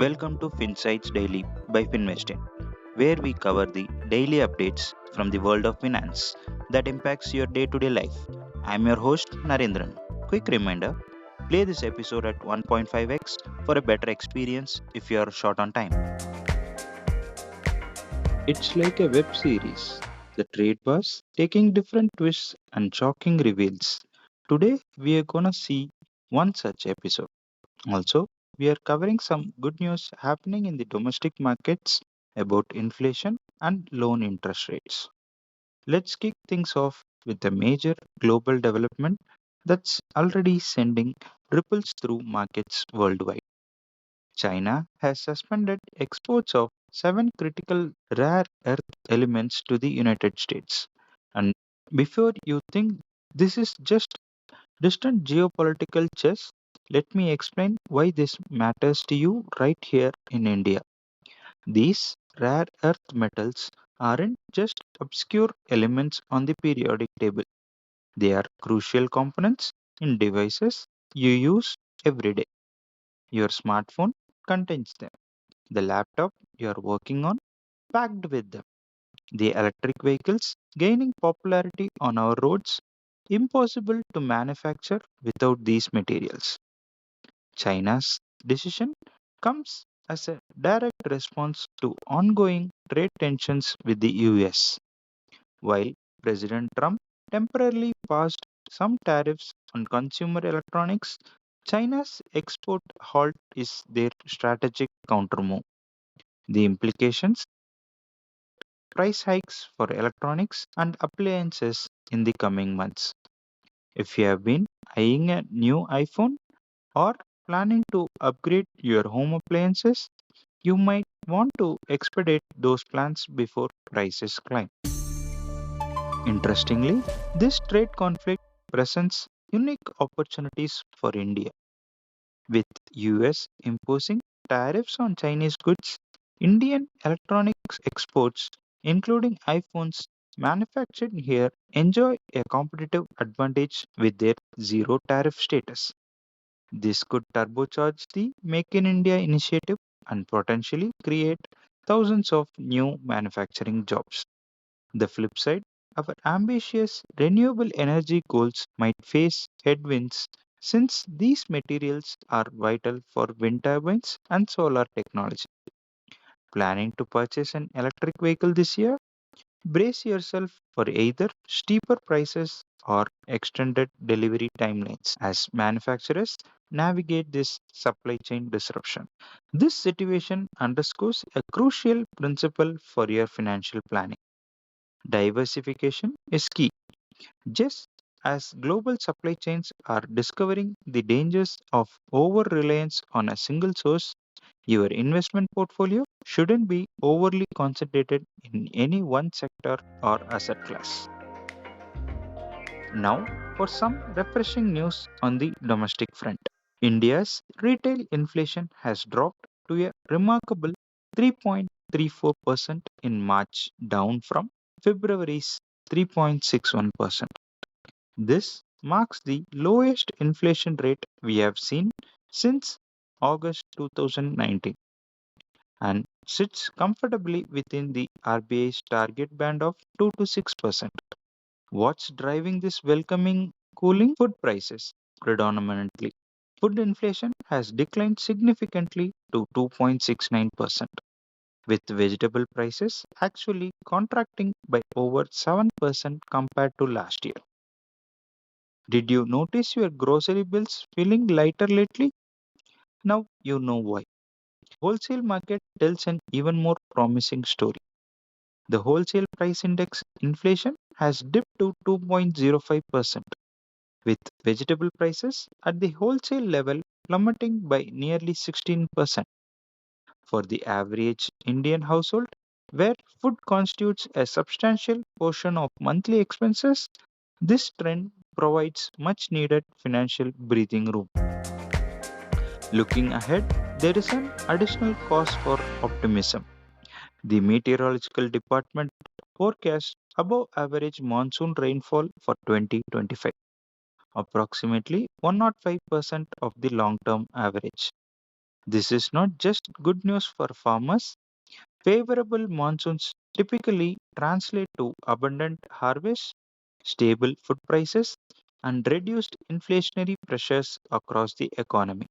Welcome to Finsights Daily by Finvestin, where we cover the daily updates from the world of finance that impacts your day-to-day life. I'm your host Narendran. Quick reminder, play this episode at 1.5x for a better experience if you are short on time. It's like a web series. The trade was taking different twists and shocking reveals. Today we are gonna see one such episode. Also, we are covering some good news happening in the domestic markets about inflation and loan interest rates. Let's kick things off with a major global development that's already sending ripples through markets worldwide. China has suspended exports of seven critical rare earth elements to the United States. And before you think this is just distant geopolitical chess, let me explain why this matters to you right here in India. These rare earth metals aren't just obscure elements on the periodic table, they are crucial components in devices you use every day. Your smartphone contains them, the laptop you are working on, packed with them. The electric vehicles gaining popularity on our roads, impossible to manufacture without these materials. China's decision comes as a direct response to ongoing trade tensions with the US. While President Trump temporarily passed some tariffs on consumer electronics, China's export halt is their strategic countermove. The implications price hikes for electronics and appliances in the coming months. If you have been eyeing a new iPhone or planning to upgrade your home appliances, you might want to expedite those plans before prices climb. Interestingly, this trade conflict presents unique opportunities for India. With US imposing tariffs on Chinese goods, Indian electronics exports, including iPhones manufactured here, enjoy a competitive advantage with their zero tariff status. This could turbocharge the Make in India initiative and potentially create thousands of new manufacturing jobs. The flip side, our ambitious renewable energy goals might face headwinds since these materials are vital for wind turbines and solar technology. Planning to purchase an electric vehicle this year? Brace yourself for either steeper prices or extended delivery timelines as manufacturers navigate this supply chain disruption. This situation underscores a crucial principle for your financial planning. Diversification is key. Just as global supply chains are discovering the dangers of over reliance on a single source, your investment portfolio shouldn't be overly concentrated in any one sector or asset class. Now, for some refreshing news on the domestic front. India's retail inflation has dropped to a remarkable 3.34% in March, down from February's 3.61%. This marks the lowest inflation rate we have seen since August 2019 and sits comfortably within the RBI's target band of 2 to 6%. What's driving this welcoming cooling? Food prices predominantly. Food inflation has declined significantly to 2.69%, with vegetable prices actually contracting by over 7% compared to last year. Did you notice your grocery bills feeling lighter lately? Now you know why. Wholesale market tells an even more promising story. The wholesale price index inflation has dipped to 2.05%, with vegetable prices at the wholesale level plummeting by nearly 16%. For the average Indian household, where food constitutes a substantial portion of monthly expenses, this trend provides much needed financial breathing room. Looking ahead, there is an additional cause for optimism. The meteorological department forecasts above average monsoon rainfall for 2025, approximately 105% of the long term average. This is not just good news for farmers. Favorable monsoons typically translate to abundant harvests, stable food prices, and reduced inflationary pressures across the economy.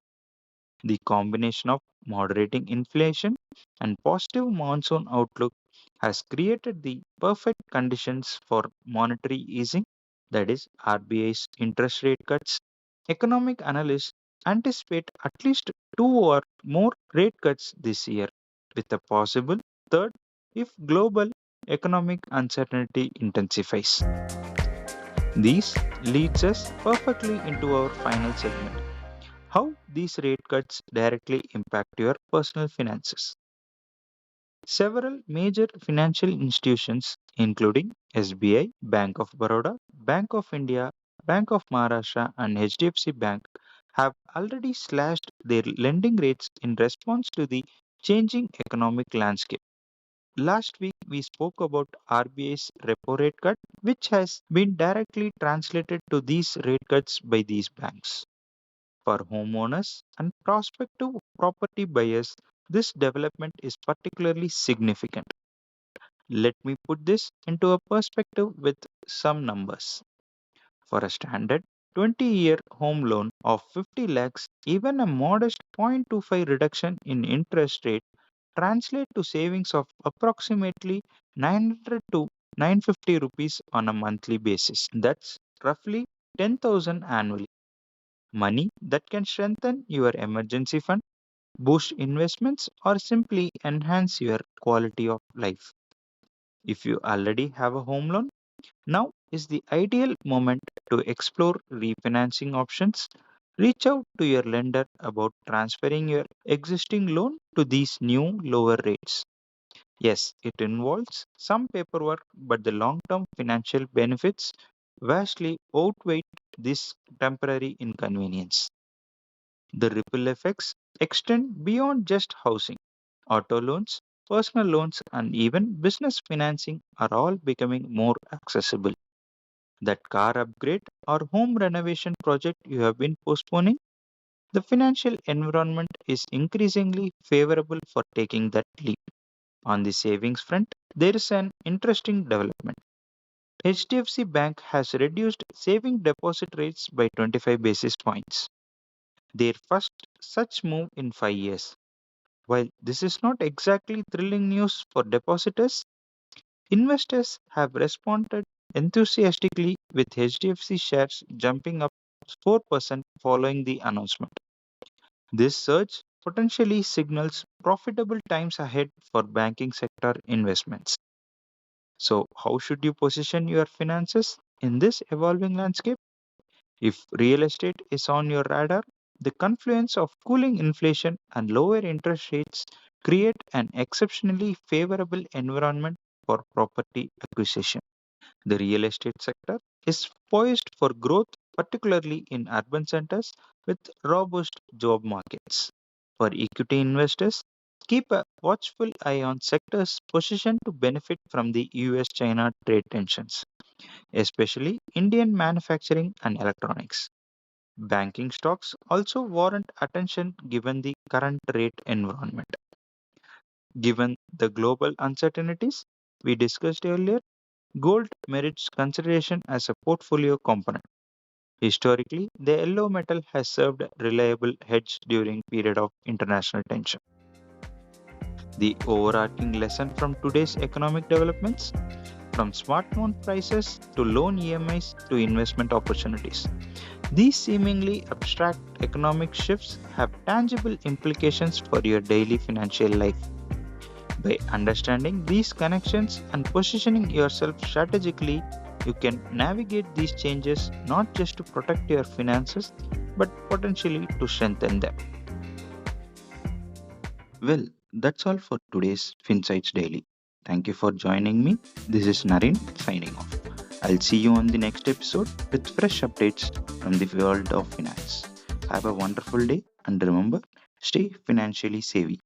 The combination of moderating inflation and positive monsoon outlook has created the perfect conditions for monetary easing, that is, RBI's interest rate cuts. Economic analysts anticipate at least two or more rate cuts this year, with a possible third if global economic uncertainty intensifies. This leads us perfectly into our final segment: how these rate cuts directly impact your personal finances. Several major financial institutions, including SBI, Bank of Baroda, Bank of India, Bank of Maharashtra, and HDFC Bank, have already slashed their lending rates in response to the changing economic landscape. Last week, we spoke about RBI's repo rate cut, which has been directly translated to these rate cuts by these banks. For homeowners and prospective property buyers, this development is particularly significant. Let me put this into a perspective with some numbers. For a standard 20-year home loan of 50 lakhs, even a modest 0.25 reduction in interest rate translate to savings of approximately 900 to 950 rupees on a monthly basis. That's roughly 10,000 annually. Money that can strengthen your emergency fund, boost investments, or simply enhance your quality of life. If you already have a home loan, now is the ideal moment to explore refinancing options. Reach out to your lender about transferring your existing loan to these new lower rates. Yes, it involves some paperwork, but the long term financial benefits vastly outweigh this temporary inconvenience. The ripple effects extend beyond just housing. Auto loans, personal loans, and even business financing are all becoming more accessible. That car upgrade or home renovation project you have been postponing, the financial environment is increasingly favorable for taking that leap. On the savings front, there is an interesting development. HDFC Bank has reduced saving deposit rates by 25 basis points, their first such move in 5 years. While this is not exactly thrilling news for depositors, investors have responded enthusiastically with HDFC shares jumping up 4% following the announcement. This surge potentially signals profitable times ahead for banking sector investments. So, how should you position your finances in this evolving landscape? If real estate is on your radar, the confluence of cooling inflation and lower interest rates create an exceptionally favorable environment for property acquisition. The real estate sector is poised for growth, particularly in urban centers with robust job markets. For equity investors, keep a watchful eye on sectors positioned to benefit from the US China trade tensions, especially Indian manufacturing and electronics. Banking stocks also warrant attention given the current rate environment. Given the global uncertainties we discussed earlier, gold merits consideration as a portfolio component. Historically, the yellow metal has served a reliable hedge during period of international tension. The overarching lesson from today's economic developments, from smartphone prices to loan EMIs to investment opportunities. These seemingly abstract economic shifts have tangible implications for your daily financial life. By understanding these connections and positioning yourself strategically, you can navigate these changes not just to protect your finances, but potentially to strengthen them. Well, that's all for today's Finsights Daily. Thank you for joining me. This is Naren signing off. I'll see you on the next episode with fresh updates from the world of finance. Have a wonderful day and remember, stay financially savvy.